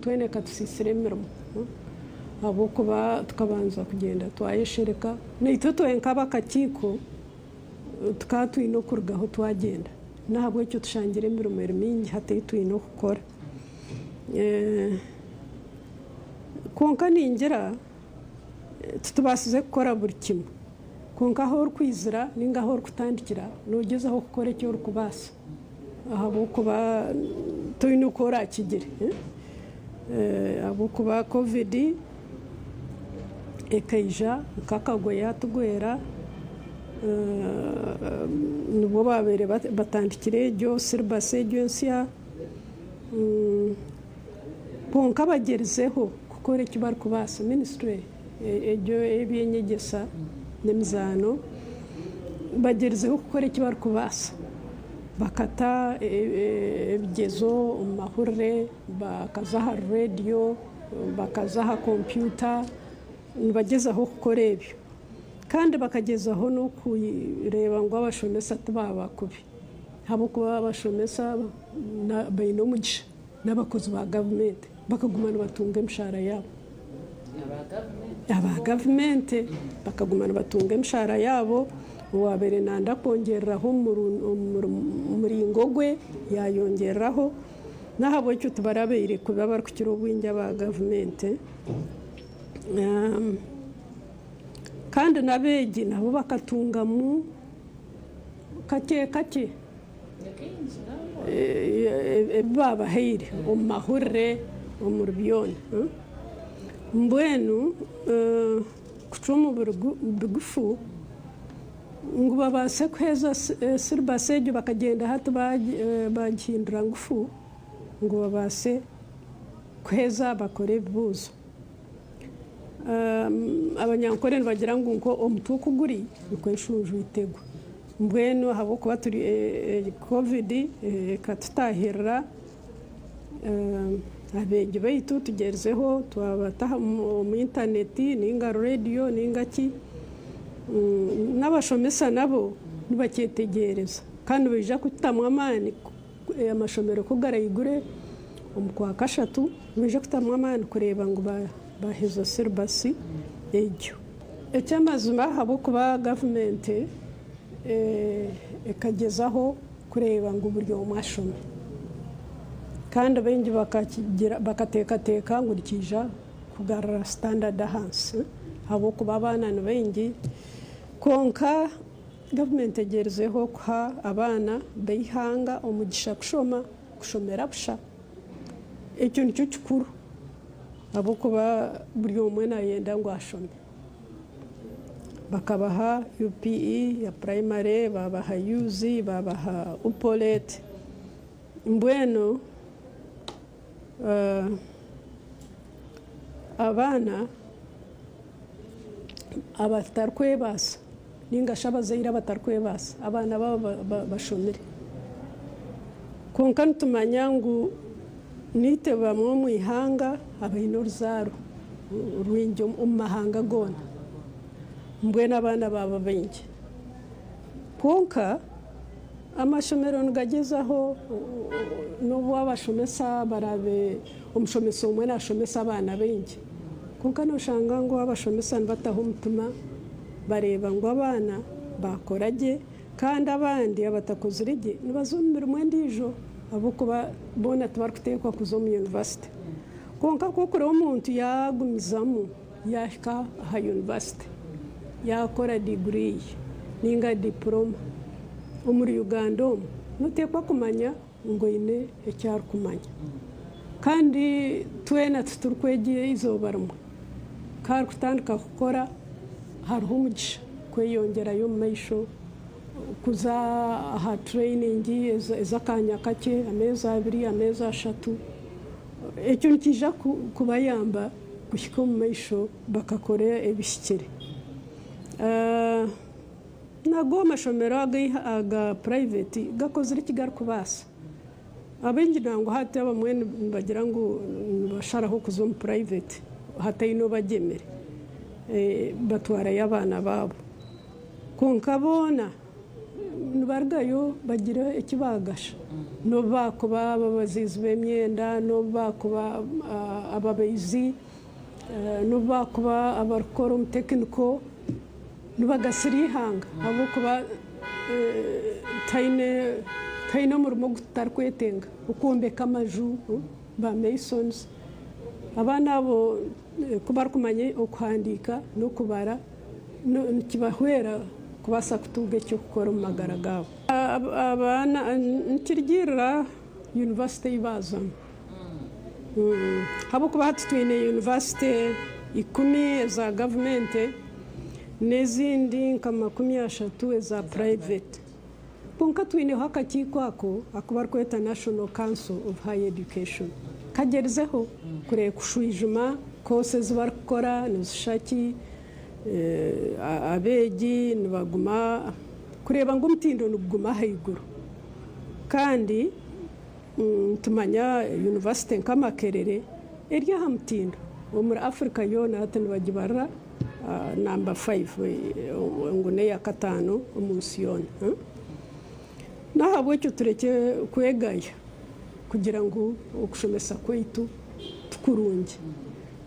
twene katusisire emirimo habwokuba tukabanza kugenda twayeshereka naitwe twenka abakakiiko tukaba twine okurugaho twagenda nahabwekyo tushangira emirimo eri mingi hati twine okukora konka ningira tutubasize kukora buri kimwe konka aho orikwizira ninga aho orikutandikira nogezaho kukora eki orikubaasa ahabwokuba toine oku orakigire ahabwokuba covid ekaija nk'akagoye yatugwera nibwo babaire batandikire egyo silibasi egyo ensya konka bagerizeho kukora eki barikubaasa minisitule egyo ebyenyegyesa n'emizaano bagerizeho kukora eki barikubaasa bakata ebigyezo omu mahurire bakaza aha rediyo bakaza aha kompyuta nibagezaho kukora ebyo kandi bakagezaho n'okureeba ngu abashomesa tibaba bakubi habwokuba abashomesa baine omugisha n'abakozi ba gavumenti bakaguma nibatunga emishahara yaabo aba gavumenti bakaguma nibatunga emishahara yaabo owabeire nanda kwongereraho omuringo gwe yayongereraho nahabwekyo tibarabeire kuba barikukira obwingi aba gavumenti kandi n'abeegi nabo bakatungamu kake kake ebibabahaire omu mahurire omuri byona mbwenu kucwa omu bigufu ngu babaase kuheeza silibasi egyo bakagenda hati bagihindura ngufu ngu babaase kuheeza bakore ebibuuzo abanyankore nibagira ngu nko omuti okuguri nikwo enshunju itegwa mbwenu habwokuba turi covid ekatutahirira abeegi baitu tugerizeho twabataha omu intaneti ninga rediyo ninga ki n'abashomesa nabo nibakyetegereza kandi baija kutamu amaani amashomero ko garayigure omu kwa kashatu baija kutamu amaani kureeba ngu baheza silibasi egyo ekyamazima habwokuba gavumenti ekagezaho kureeba ngu buri omwe ashome kandi abaingi bakateekateeka ngu rikiija kugarura standard ahansi habwokuba abaana ni baingi konka gavumenti egerizeho kuha abaana b'eihanga omugisha kushomera busha ekyo nikyo kikuru habwokuba buri omwe nayenda ngu ashome bakabaha UPE ya primary babaha UZ babaha UPOLET mbwenu abaana abatarikwebasa ningashi abazaire abatarikwebasa abaana babo bashomere konka nitumanya ngu nite bamwe omu ihanga abaine oruzaaro rwingi omu mahanga goona mbwenu abaana baba baingi konka amashomero nigagezaho n'obu abashomesa barabe omushomesa omwe nashomesa abaana baingi konka noshanga ngu abashomesa nibataho omutima bareeba ngu abaana bakora gye kandi abandi abatakozire gye nibaza omu mirimo endiijo habwokuba boona tibarikuteekwa kuza omu yunivasite konka kokureeba omuntu yagumizamu yahika aha yunivasite yakora diguri ninga diploma omuri Uganda omu noteekwa kumanya ngu oine ekyarikumanya kandi twena titurikwegya izooba rimwe karikutandika kukora hariho omugisha kweyongerayo omu maisho kuza aha training ez'akanya kakye ameezi 2 ameezi 3 ekyo nikiija kubayamba kuhika omu maisho bakakora ebihikire nago amashomero aga private gakozire ekigarikubaasa abaingi nangu hati abamwe nibagira ngu nibasharaho kuza omu private hataine obagemere batwarayo abaana baabo konka boona nibargayo bagira ikibagasha no bakuba ababazizi b'emyenda no bakuba ababayizi no bakuba abarukora umutekiniko nibagasira ihanga abo kuba taine umurimo gutarikwetenga ukumbeka amaju ba masons abana abo kuba barikumanya okuhandika n'okubara nikibahwera kubasa kutunga icyo gukora mu magara gabo abana nikirigirira university ibazamu habwokuba hati twine university 10 za gavumenti n'ezindi nka 30 eza private konka twineho akakiiko ako akubarikweta National Council of Higher Education kagerizeho kureba kushwijuma kose zibarikukora nizishaki abeegi nibaguma kureba ngu omutindo niguguma haiguru kandi tumanya university nka Makerere eri aha mutindo omuri Africa yoona hati nibagibarira number 5 ngu neya katano omunsi yoona nahabwekyo tureke kwegaya kugira ngu okushomesa kwaitu tukurungi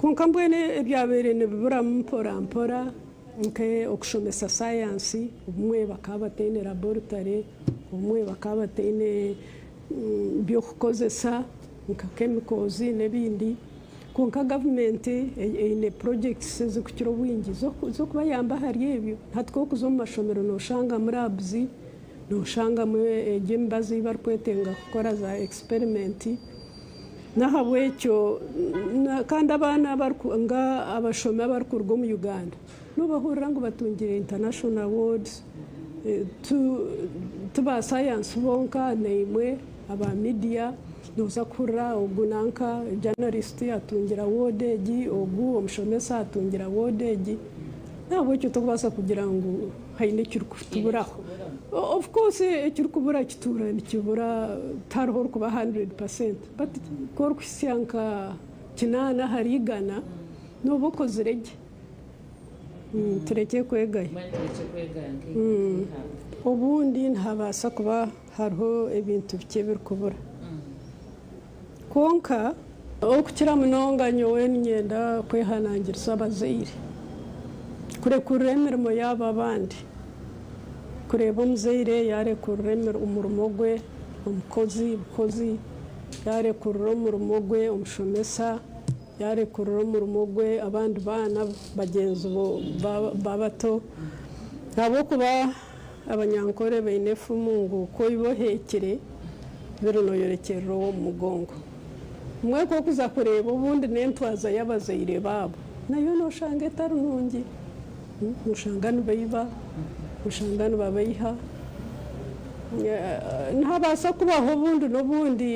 konka mbwene ebyabere nibibura mpora nke okushomesa science obumwe bakaba bataine laboratory obumwe bakaba bataine byokukozesa nka chemicals n'ebindi konka gavumenti eine projects zikukira obwingi zokubayamba hari ebyo hatikokuza omu mashomero noshanga muri labs noshanga mu egyembazi barikwetenga kukora za experiment nahabwekyo kandi abana nga abashomi abarikuruga mu Uganda nubahurira ngo batungire international awards tuba science bonka neimwe aba media noza kurra ogu nanka journalist atungira award egi ogu omushomesa atungira award egi nahabwekyo tukubasa kugira ngo haine kirikutuburaho of course ekirikubura kitura nikibura tariho kuba 100% but korkusyanka kinana harigana nobokozirege tureke kwegaya obundi ntabasa kuba hariho ebintu bike birikubura konka okukira munonga nyowe ninyenda kwehanangiriza abazaire kurekurira emirimo y'aba abandi kureba omuzaire yarekurira omurimo gwe omukozi yarekurira omurimo gwe omushomesa yarekurira omurimo gwe abandi baana bagyenzi babato habwokuba abanyankore baine efumu ngu koibohekire biri noyorekerera omu mugongo umwe kokuza kureba obundi n'entwaza y'abazaire babo nayo noshanga etari nungi noshanga nibaiba noshanga nibabaiha ntabasa kubaho obundi n'obundi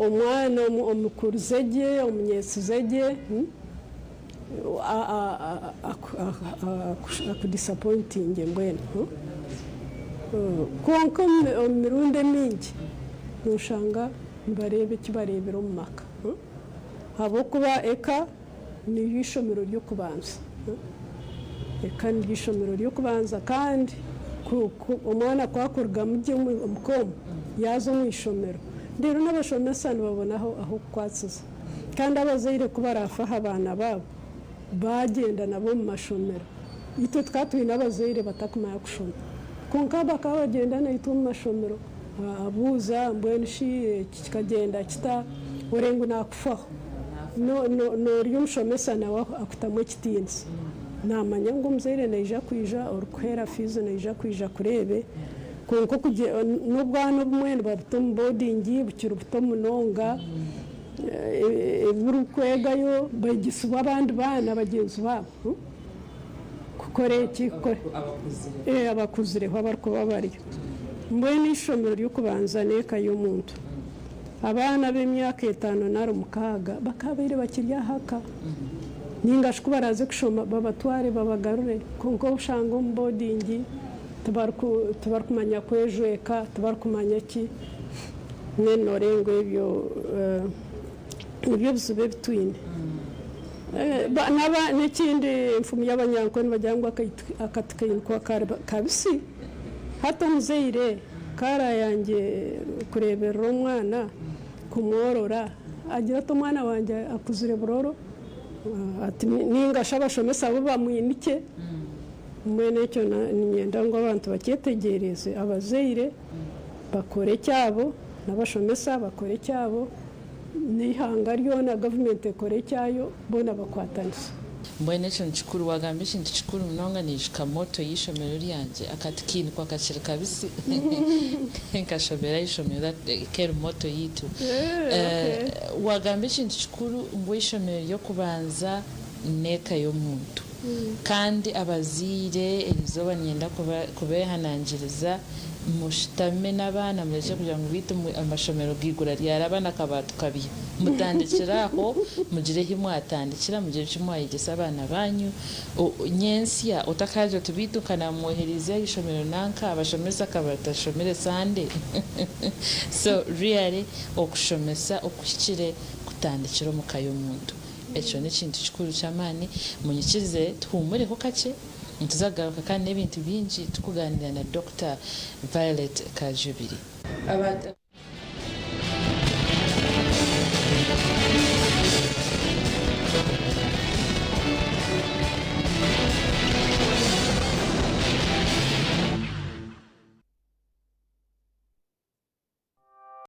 omwana omukurizegye omunyesizegye akudisappointinge mbwenu konka omu mirundi emingi noshanga nibareeba ekibareebera omu maka habwokuba eka niyo ishomero ry'okubanza eka niyo ishomero ry'okubanza kandi omwana kwakuruga mugye omukomo yaza omu ishomero rero n'abashomesa nibabonaho aho kukwasiza kandi abazaire kuba barafaho abaana babo bagenda nabo mu mashomero itwe twatwine abazaire batakumanya kushoma konka bakaba bagenda naitu mu mashomero abuuza mbwenu shi kikagenda kita orengo nakufaho nori omushomesa nawe akutamu ekitiinisa namanya ngu omuzaire naija kwija orikuhera fees naija kwija kurebe konka n'obwana obumwe nibabuta omu boarding bukiri buto munonga ebirikwegayo baigisibwa abandi baana bagyenzi baabo kukora eki abakuzireho abarikuba baryo mbwenu ishomero ry'okubanza n'eka y'omuntu abaana b'emyaka 5 na 6 bakabaire bakiri ahaka ningashi kuba baraze kushoma babatware babagarure konka obushanga omu boarding tibarikumanya kwejweka tibarikumanya ki mwene orengo ebyo nibyo bizibu ebitwine n'ekindi enfumu y'abanyankore nibagira ngu akati kainukwa kabisi hata omuzaire kara yanjye kureberera omwana kumworora agira ati omwana wanjye akuzire buroro ati ningasha abashomesa abo bamwinike mwene icyo ninyenda ngo abantu bakyetegereze abazaire bakore cyabo n'abashomesa bakore cyabo n'ihanga ryo na government ekore cyayo bona bakwatanisa mbwene ekintu kikuru wagamba ekintu kikuru munonga nishika moto y'ishomero ryanjye akati kini kwa kacira kabisi nkashomera ishomero kero moto yitu wagamba ekintu kikuru ngo ishomero yo kubanza neka y'omuntu kandi abazire erizoba nyenda kubehanangiriza mushitame n'abana mureke kugira ngo bite amashomero gigura ryarabana kabatu kabi mutandikiraho mugireho mwatandikira mugire kimwayigesa abana banyu nyensia utakaje tubitukana muheriza ishomero nanka abashomesa kabatashomere sande so really okushomesa okushikire kutandikira mukayo muntu ekyo ni kintu kikuru cy'amani munyikirize tuhumureho kake ntuzagaruka kandi n'ibintu bingi tukuganira na Dr. Violet Kajubiri.